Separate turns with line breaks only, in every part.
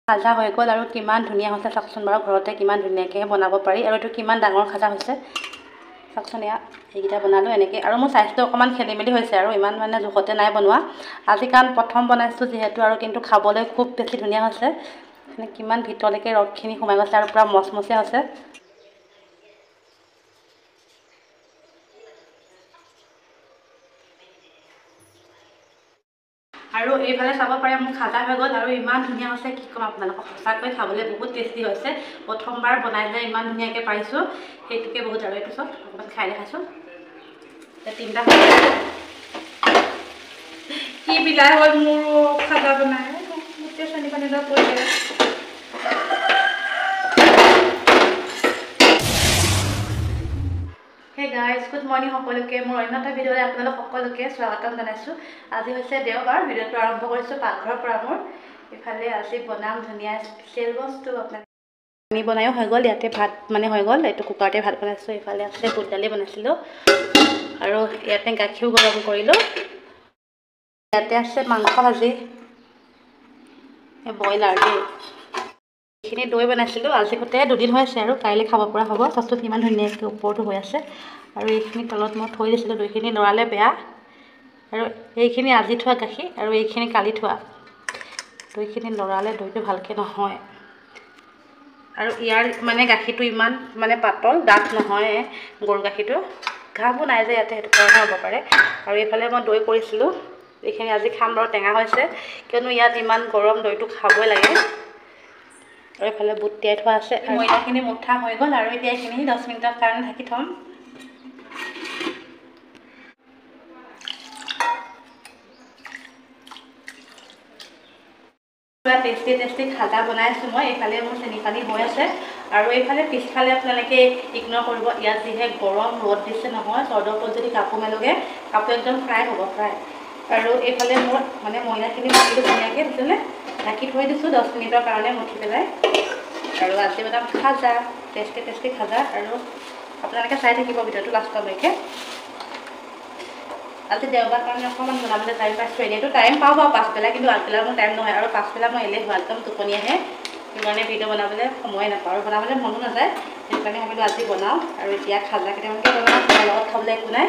খাজা হৈ গ'ল আৰু কিমান ধুনীয়া হৈছে চাওকচোন বাৰু ঘৰতে কিমান ধুনীয়াকৈ বনাব পাৰি আৰু এইটো কিমান ডাঙৰ খাজা হৈছে চাওকচোন এয়া এইকেইটা বনালোঁ এনেকৈ আৰু মোৰ চাইজটো অকণমান খেলি মেলি হৈছে আৰু ইমান মানে জোখতে নাই বনোৱা আজি কাৰণ প্ৰথম বনাইছোঁ যিহেতু আৰু কিন্তু খাবলৈ খুব বেছি ধুনীয়া হৈছে মানে কিমান ভিতৰলৈকে ৰসখিনি সোমাই গৈছে আৰু পূৰা মচমচীয়া হৈছে আৰু এইফালে চাব পাৰে মোৰ খাজা হৈ গ'ল আৰু ইমান ধুনীয়া হৈছে কি ক'ম আপোনালোকক সঁচাকৈ খাবলৈ বহুত টেষ্টি হৈছে প্ৰথমবাৰ বনাই যে ইমান ধুনীয়াকৈ পাৰিছোঁ সেইটোকে বহুত আৰু এইটো চব অকণমান খাই দেখাইছোঁ তিনিটা কি বিলাই হ'ল মোৰ খাজা বনাই গোটেই চেনি পানী দৰ পৰিলে হে গাইজ গুড মৰ্ণিং সকলোকে মোৰ অন্য এটা ভিডিঅ'লৈ আপোনালোক সকলোকে স্বাগতম জনাইছোঁ আজি হৈছে দেওবাৰ ভিডিঅ'টো আৰম্ভ কৰিছোঁ পাকঘৰৰ পৰা মোৰ ইফালে আজি বনাম ধুনীয়া স্পেচিয়েল বস্তু আপোনালোকে পানী বনায়ো হৈ গ'ল ইয়াতে ভাত মানে হৈ গ'ল এইটো কুকাৰতে ভাত বনাইছোঁ ইফালে আছে বুট দালি বনাইছিলোঁ আৰু ইয়াতে গাখীৰো গৰম কৰিলোঁ ইয়াতে আছে মাংস ভাজি ব্ৰইলাৰ দেই এইখিনি দৈ বনাইছিলোঁ আজি গোটেই দুদিন হৈ আছে আৰু কাইলৈ খাব পৰা হ'ব চাচোন কিমান ধুনীয়াকৈ ওপৰতো হৈ আছে আৰু এইখিনি তলত মই থৈ দিছিলোঁ দৈখিনি লৰালে বেয়া আৰু এইখিনি আজি থোৱা গাখীৰ আৰু এইখিনি কালি থোৱা দৈখিনি লৰালে দৈটো ভালকৈ নহয় আৰু ইয়াৰ মানে গাখীৰটো ইমান মানে পাতল ডাঠ নহয় গৰু গাখীৰটো ঘাঁহবোৰ নাই যে ইয়াতে সেইটো কাৰণে হ'ব পাৰে আৰু এইফালে মই দৈ কৰিছিলোঁ এইখিনি আজি খাম বাৰু টেঙা হৈছে কিয়নো ইয়াত ইমান গৰম দৈটো খাবই লাগে আৰু এইফালে বুট তিয়াই থোৱা আছে ময়দাখিনি মুঠা হৈ গ'ল আৰু এতিয়া এইখিনি 10 মিনিটৰ কাৰণে ঢাকি থ'ম পুৰা টেষ্টি খাজা বনাইছোঁ মই এইফালে মোৰ চেনি পানী হৈ আছে আৰু এইফালে পিছফালে আপোনালোকে ইগন'ৰ কৰিব ইয়াত যিহে গৰম ৰ'দ দিছে নহয় চৰ্দৰ ওপৰত যদি কাপোৰ মেলোগে কাপোৰ একদম ফ্ৰাই হ'ব ফ্ৰাই আৰু এইফালে মোৰ মানে ময়দাখিনি মুঠিটো ধুনীয়াকৈ দিছিলে ঢাকি থৈ দিছোঁ 10 মিনিটৰ কাৰণে মুঠি পেলাই আৰু আজি বনাম খাজা টেষ্টি খাজা আৰু আপোনালোকে চাই থাকিব ভিডিঅ'টো লাষ্টলৈকে আজি দেওবাৰ কাৰণে অকণমান বনাবলৈ টাইম পাইছোঁ এনেইতো টাইম পাওঁ বাৰু পাছবেলা কিন্তু আগবেলা মোৰ টাইম নহয় আৰু পাছবেলা মই এলেহুৱা একদম টোপনি আহে সেইকাৰণে ভিডিঅ' বনাবলৈ সময় নাপাওঁ আৰু বনাবলৈ মনো নাযায় সেইকাৰণে ভাবিলোঁ আজি বনাওঁ আৰু এতিয়া খাজা কেইটামানকৈ বনাওঁ তাৰ লগত খাবলৈ একো নাই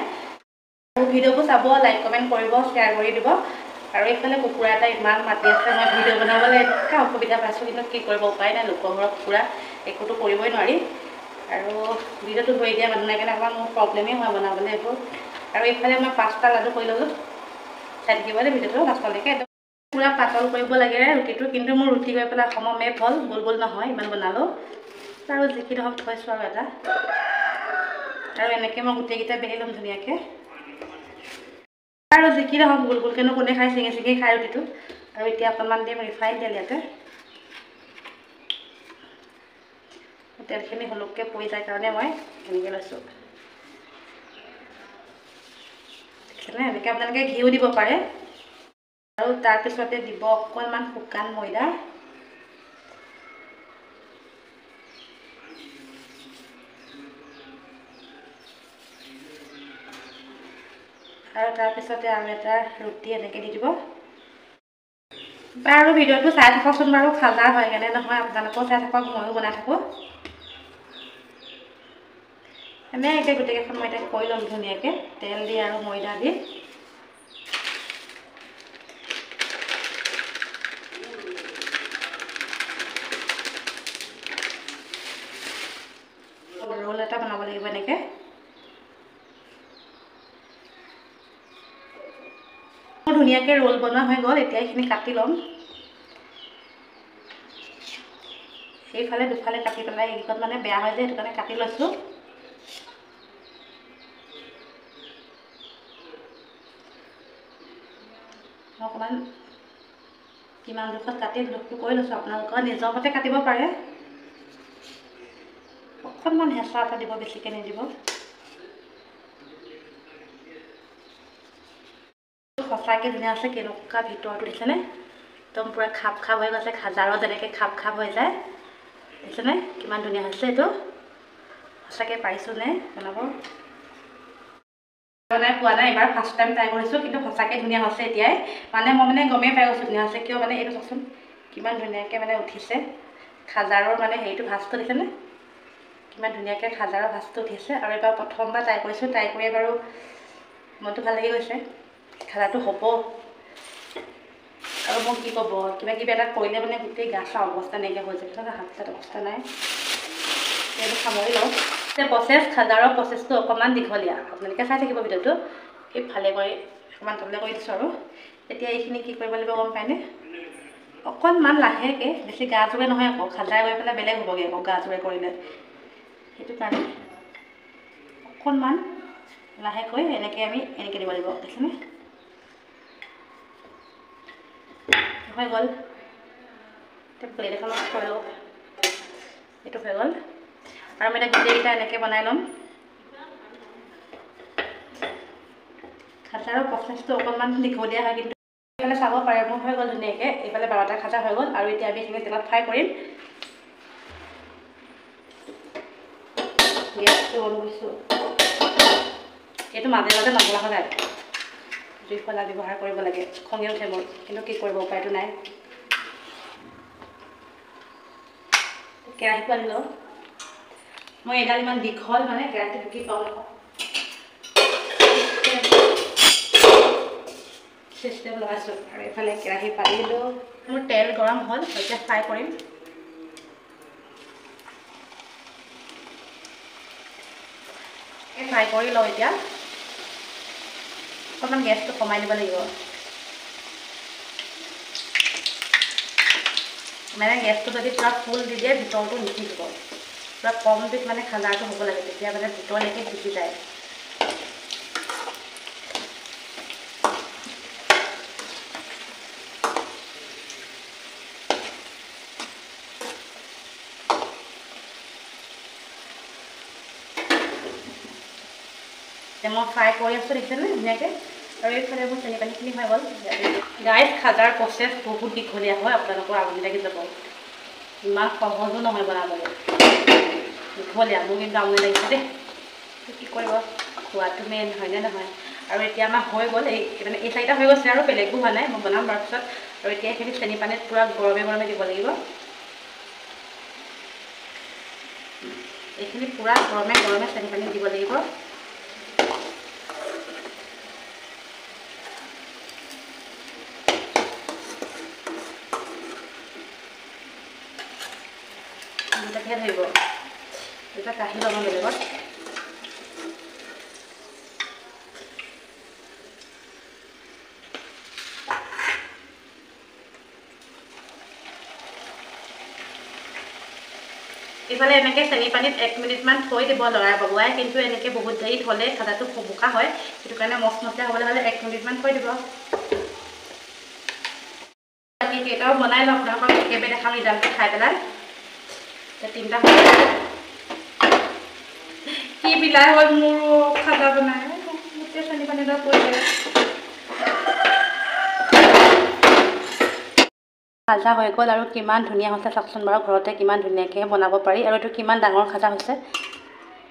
আৰু ভিডিঅ'বোৰ চাব লাইক কমেণ্ট কৰিব শ্বেয়াৰ কৰি দিব আৰু এইফালে কুকুৰা এটা ইমান মাতি আছে মই ভিডিঅ' বনাবলৈ এনেকুৱা অসুবিধা পাইছোঁ কিন্তু কি কৰিব উপায় নাই লোকৰ ঘৰৰ কুকুৰা একোতো কৰিবই নোৱাৰি আৰু ভিডিঅ'টো ধৰি দিয়া মানুহ নাই কাৰণে অকণমান মোৰ প্ৰব্লেমেই হয় বনাবলৈ এইবোৰ আৰু এইফালে মই 5টা লাডু কৰি ল'লোঁ চাই থাকিবলৈ ভিডিঅ'টো লাষ্টলৈকে একদম পূৰা পাতল কৰিব লাগে ৰুটিটো কিন্তু মোৰ ৰুটি কৰি পেলাই সমমেপ হ'ল গোল নহয় ইমান বনালোঁ আৰু যিখিনি হওক থৈছোঁ আৰু এটা আৰু এনেকৈ মই গোটেইকেইটা বেলি ল'ম ধুনীয়াকৈ আৰু যিখিনি হওক গোলকেনো কোনে খাই চিঙি খাই ৰুটিটো আৰু এতিয়া অকণমান দিম ৰিফাইন তেল ইয়াতে তেলখিনি হলুককৈ পৰি যায় কাৰণে মই এনেকৈ লৈছোঁ এনেকৈ আপোনালোকে ঘিউ দিব পাৰে আৰু তাৰপিছতে দিব অকণমান শুকান ময়দা আৰু তাৰপিছতে আৰু এটা ৰুটি এনেকৈ দি দিব বাৰু ভিডিঅ'টো চাই থাককচোন বাৰু খাজা হয় কেনে নহয় আপোনালোকেও চাই থাকক ময়ো বনাই থাকোঁ এনেকৈ গোটেইকেইখন মই এতিয়া কৰি ল'ম ধুনীয়াকৈ তেল দি আৰু ময়দা দি ৰোল এটা বনাব লাগিব এনেকৈ মোৰ ধুনীয়াকৈ ৰোল বনোৱা হৈ গ'ল এতিয়া এইখিনি কাটি ল'ম সেইফালে দুফালে কাটি পেলাই এইকেইখন মানে বেয়া হয় যে সেইটো কাৰণে কাটি লৈছোঁ অকণমান কিমান জোখত কাটি জোখটো কৰি লৈছোঁ আপোনালোকৰ নিজৰ মতে কাটিব পাৰে অকণমান হেঁচা এটা দিব বেছিকৈ নিদিব সঁচাকৈ ধুনীয়া আছে কেনেকুৱা ভিতৰটো দিছেনে একদম পূৰা খাপ হৈ গৈছে খাজাৰত যেনেকৈ খাপ হৈ যায় দেখিছেনে কিমান ধুনীয়া হৈছে এইটো সঁচাকৈ পাৰিছোঁ নে বনাব বনাই পোৱা নাই এবাৰ ফাৰ্ষ্ট টাইম ট্ৰাই কৰিছোঁ কিন্তু সঁচাকৈ ধুনীয়া হৈছে এতিয়াই মানে মই গমেই পাই গৈছোঁ ধুনীয়া হৈছে কিয় মানে এইটো চাওকচোন কিমান ধুনীয়াকৈ মানে উঠিছে খাজাৰৰ মানে হেৰিটো ভাজটো দিছেনে কিমান ধুনীয়াকৈ খাজাৰৰ ভাজটো উঠিছে আৰু এবাৰ প্ৰথমবাৰ ট্ৰাই কৰিছোঁ ট্ৰাই কৰি বাৰু মনটো ভাল লাগি গৈছে খাজাটো হ'ব আৰু মোক কি ক'ব কিবা কিবি এটা কৰিলে মানে গোটেই গা চা অৱস্থা নাইকিয়া হৈ যায় হাত চাত অৱস্থা নাই এইটো সামৰি লওঁ প্ৰচেছ খাজাৰৰ প্ৰচেছটো অকণমান দীঘলীয়া আপোনালোকে চাই থাকিব ভিডিঅ'টো সেই ভালে কৰি অকণমান তলে কৰি দিছোঁ আৰু এতিয়া এইখিনি কি কৰিব লাগিব গম পায়নে অকণমান লাহেকৈ বেছি গা জোৰে নহয় আকৌ খাজাৰ গৈ পেলাই বেলেগ হ'বগৈ আকৌ গা জোৰে কৰিলে সেইটো কাৰণে অকণমান লাহেকৈ এনেকৈ আমি এনেকৈ দিব লাগিব দেখিছেনে হৈ গ'ল এতিয়া প্লেট এখনত থৈ লওঁ এইটো হৈ গ'ল আৰু আমি এতিয়া গোটেইকেইটা এনেকৈ বনাই ল'ম খাজাৰৰ প্ৰচেছটো অকণমান দীঘলীয়া হয় কিন্তু এইফালে চাব পাৰে মোৰ হৈ গ'ল ধুনীয়াকৈ এইফালে 12টা খাজা হৈ গ'ল আৰু এতিয়া আমি এইখিনি তেলত ফ্ৰাই কৰিম গেছটো অন কৰিছোঁ এইটো মাজে মাজে নজলা সদায় জুই ফলা ব্যৱহাৰ কৰিব লাগে খঙে উঠে মোৰ কিন্তু কি কৰিব উপায়টো নাই কেৰাহীটো আনি লওঁ মই এডাল ইমান দীঘল মানে কেৰাহীটো ঢুকি পাওঁ চিষ্টেম লগাইছোঁ আৰু এইফালে কেৰাহী পাতি দিলোঁ মোৰ তেল গৰম হ'ল এতিয়া ফ্ৰাই কৰিম ফ্ৰাই কৰি লওঁ এতিয়া অকণমান গেছটো কমাই দিব লাগিব মানে গেছটো যদি পূৰা ফুল দি দিয়ে ভিতৰটো নিসিজিব পূৰা কম জুইত মানে খাজাৰটো হ'ব লাগে তেতিয়া মানে ভিতৰলৈকে সিজি যায় মই ফ্ৰাই কৰি আছোঁ দেখিছেনে ধুনীয়াকৈ আৰু এইফালে মোৰ চেনি পানীখিনি হৈ গ'ল গাইজ খাজাৰ প্ৰচেছ বহুত দীঘলীয়া হয় আপোনালোকৰ আমনি লাগি যাব ইমান সহজো নহয় বনাবলৈ দীঘলীয়া মোৰ কিন্তু আমনি লাগিছে দেই কি কৰিব খোৱাটো মেইন হয়নে নহয় আৰু এতিয়া আমাৰ হৈ গ'ল মানে এই চাৰিটা হৈ গৈছে আৰু বেলেগো হোৱা নাই মই বনাম তাৰ পিছত আৰু এতিয়া এইখিনি চেনি পানীত পূৰা গৰমে গৰমে দিব লাগিব এইখিনি পূৰা গৰমে গৰমে চেনি পানীত দিব লাগিব ধৰিব এটা কাঢ়ি ল'ব বেলেগত এইফালে এনেকৈ চেনি পানীত 1 মিনিটমান থৈ দিব লৰাই বগুৱাই কিন্তু এনেকৈ বহুত দেৰি থ'লে খাজাটো বোকা হয় সেইটো কাৰণে মচমচীয়া হ'বলৈ হ'লে 1 মিনিটমান থৈ দিব বাকী কেইটাও বনাই লওঁ আপোনালোকক একেবাৰে দেখাম ৰিজাল্টটো খাই পেলাই তিনিটা কি বিলাই হ'ল মোৰ খাজা বনাই গোটেই চেনি পানী এটা পৰিলে খাজা হৈ গ'ল আৰু কিমান ধুনীয়া হৈছে চাওকচোন বাৰু ঘৰতে কিমান ধুনীয়াকৈ বনাব পাৰি আৰু এইটো কিমান ডাঙৰ খাজা হৈছে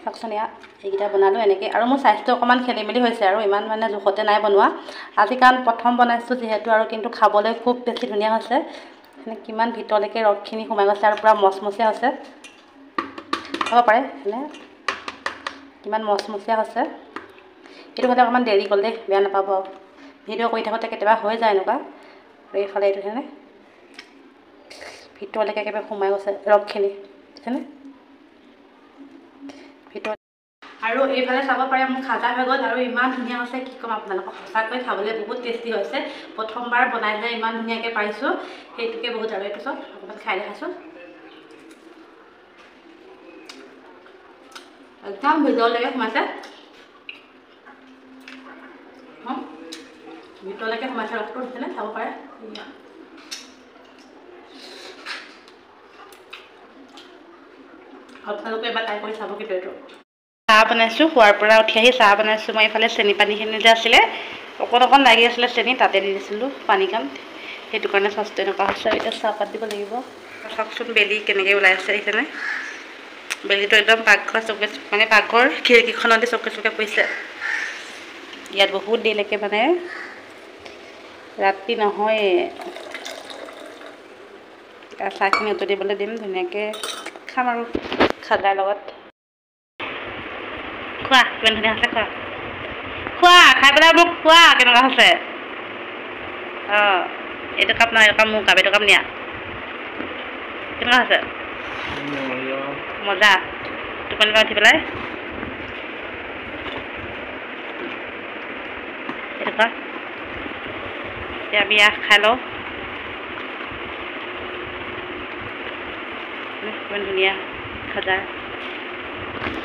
চাওকচোন এয়া এইকেইটা বনালোঁ এনেকৈ আৰু মোৰ চাইজটো অকণমান খেলি মেলি হৈছে আৰু ইমান মানে জোখতে নাই বনোৱা আজি কাৰণ প্ৰথম বনাইছোঁ যিহেতু আৰু কিন্তু খাবলৈ খুব বেছি ধুনীয়া হৈছে কিমান ভিতৰলৈকে ৰসখিনি সোমাই গৈছে আৰু পূৰা মচমচীয়া হৈছে খাব পাৰে এনে কিমান মচমচীয়া হৈছে এইটো হ'লে অকণমান দেৰি গ'ল দেই বেয়া নাপাব আৰু ভিডিঅ' কৰি থাকোঁতে কেতিয়াবা হৈ যায় এনেকুৱা আৰু এইফালে এইটো হেনে ভিতৰলৈকে একেবাৰে সোমাই গৈছে ৰসখিনি দেখিছেনে ভিতৰত আৰু এইফালে চাব পাৰে মোৰ খাজা হৈ গ'ল আৰু ইমান ধুনীয়া হৈছে কি ক'ম আপোনালোকক সঁচাকৈ খাবলৈ বহুত টেষ্টি হৈছে প্ৰথমবাৰ বনাই যে ইমান ধুনীয়াকৈ পাৰিছোঁ সেইটোকে বহুত আৰু এইটো চব অকণমান খাই দেখাইছোঁ একদম ভিতৰলৈকে সোমাইছে ভিতৰলৈকে সোমাইছে ৰসটো দেখিছেনে চাব পাৰে আপোনালোকে এবাৰ ট্ৰাই কৰি চাব কিন্তু এইটো চাহ বনাইছোঁ শোৱাৰ পৰা উঠি আহি চাহ বনাইছোঁ মই এইফালে চেনি পানীখিনি যে আছিলে অকণ লাগি আছিলে চেনি তাতে দি দিছিলোঁ পানীকণ সেইটো কাৰণে চচটো এনেকুৱা হৈছে এতিয়া চাহপাত দিব লাগিব চাওকচোন বেলি কেনেকৈ ওলাই আছে সেইকাৰণে বেলিটো একদম পাকঘৰ চৌকে মানে পাকঘৰ খিৰিকীখনতে চৌকে চৌকে পৰিছে ইয়াত বহুত দেৰিলৈকে মানে ৰাতি নহয় চাহখিনি উতলিবলৈ দিম ধুনীয়াকৈ খাম আৰু খাজাৰ লগত খোৱা কিমান ধুনীয়া হৈছে খোৱা খাই পেলাই মোক খোৱা কেনেকুৱা হৈছে অঁ এইটো কাপ নহয় এইটো কাপ মোৰ কাপ এইটো কাপ নিয়া কেনেকুৱা হৈছে মজা টোপনিৰ পৰা উঠি পেলাই এইটো কোৱা এতিয়া আমি খাই লওঁ কিমান ধুনীয়া খাজাৰ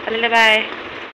কালিলৈ বাই